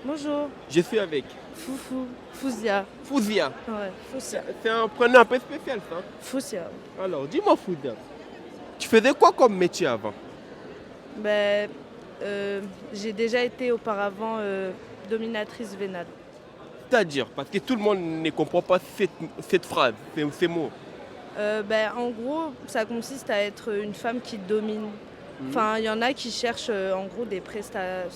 Bonjour, Je suis avec Foufou, Fouzia. Fouzia. Ouais, Fouzia. C'est un prénom un peu spécial, ça. Fouzia. Alors, dis-moi, Fouzia, tu faisais quoi comme métier avant? Ben, j'ai déjà été auparavant dominatrice vénale. C'est-à-dire, parce que tout le monde ne comprend pas cette phrase, ces mots. En gros, ça consiste à être une femme qui domine. Mhm. Enfin, il y en a qui cherchent en gros des prestations.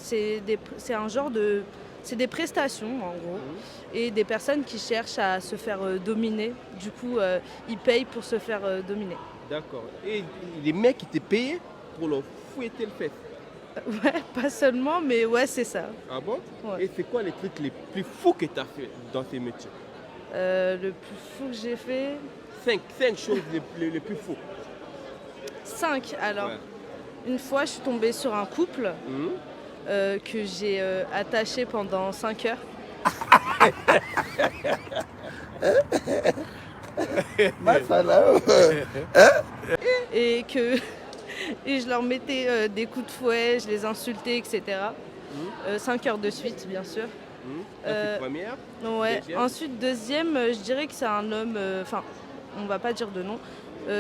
C'est un genre de. C'est des prestations en gros. Mhm. Et des personnes qui cherchent à se faire dominer. Du coup, ils payent pour se faire dominer. D'accord. Et les mecs qui étaient payés pour leur fouetter le fait. Ouais, pas seulement, mais ouais, c'est ça. Ah bon? Ouais. Et c'est quoi les trucs les plus fous que tu as fait dans ces métiers? Le plus fou que j'ai fait. Cinq choses les plus fous. 5. Alors, Ouais. une fois, je suis tombée sur un couple Mhm. que j'ai attaché pendant 5 heures et que et je leur mettais des coups de fouet, je les insultais, etc. Mhm. 5 heures de suite, bien sûr. Mhm. Ça, c'est Euh, première. ouais. Deuxième. Ensuite, deuxième, je dirais que c'est un homme. Enfin, on va pas dire de nom.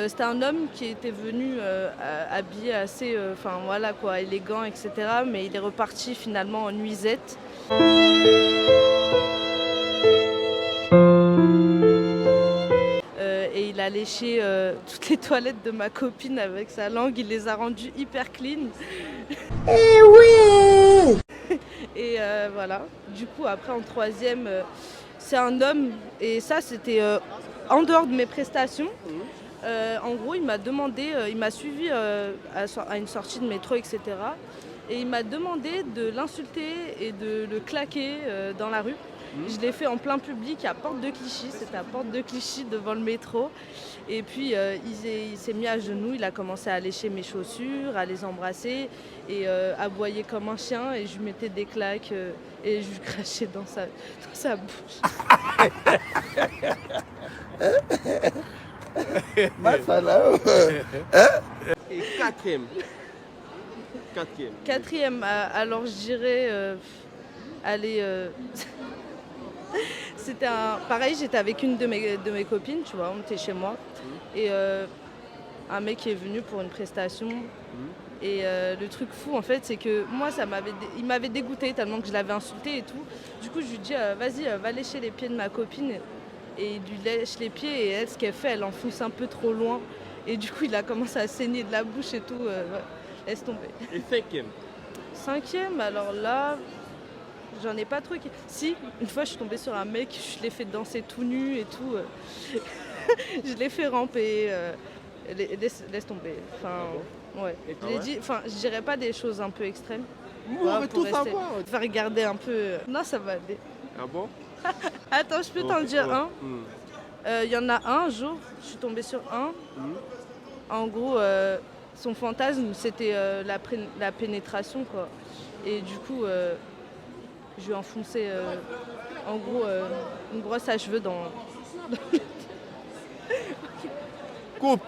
C'était un homme qui était venu habillé assez, enfin voilà quoi, élégant, etc. Mais il est reparti finalement en nuisette. Et il a léché toutes les toilettes de ma copine avec sa langue. Il les a rendues hyper clean. Eh oui! Et voilà. Du coup, après en troisième, c'est un homme. Et ça, c'était en dehors de mes prestations. Mhm. En gros, il m'a demandé, il m'a suivi à une sortie de métro, etc. Et il m'a demandé de l'insulter et de le claquer dans la rue. Mhm. Je l'ai fait en plein public à Porte de Clichy, c'était à Porte de Clichy devant le métro. Et puis il s'est mis à genoux, il a commencé à lécher mes chaussures, à les embrasser et aboyer comme un chien. Et je lui mettais des claques et je lui crachais dans sa bouche. Et quatrième. Quatrième. Quatrième, alors je dirais, allez, c'était pareil, j'étais avec une de mes copines, tu vois, on était chez moi. Et un mec est venu pour une prestation. Mhm. Et le truc fou, en fait, c'est que moi, il m'avait dégoûté tellement que je l'avais insulté et tout. Du coup, je lui dis, vas-y, va lécher les pieds de ma copine. Et il lui lèche les pieds et elle, ce qu'elle fait, elle enfonce un peu trop loin. Et du coup, il a commencé à saigner de la bouche et tout. Ouais, laisse tomber. Et cinquième. Cinquième, alors là, j'en ai pas trop. Si, une fois, je suis tombée sur un mec, je l'ai fait danser tout nu et tout. Je l'ai fait ramper. Laisse tomber. Enfin, ouais. Et Je l'ai dit. Enfin, je dirais pas des choses un peu extrêmes. On Voilà, veut pour tout rester. savoir. Faire regarder un peu. Non, ça va aller. Ah bon? Attends, je peux t'en dire un. Mhm. Il y en a un jour, je suis tombée sur un. Mhm. En gros, son fantasme, c'était la pénétration, quoi. Et du coup, je lui ai enfoncé, en gros, une brosse à cheveux dans. Coupe.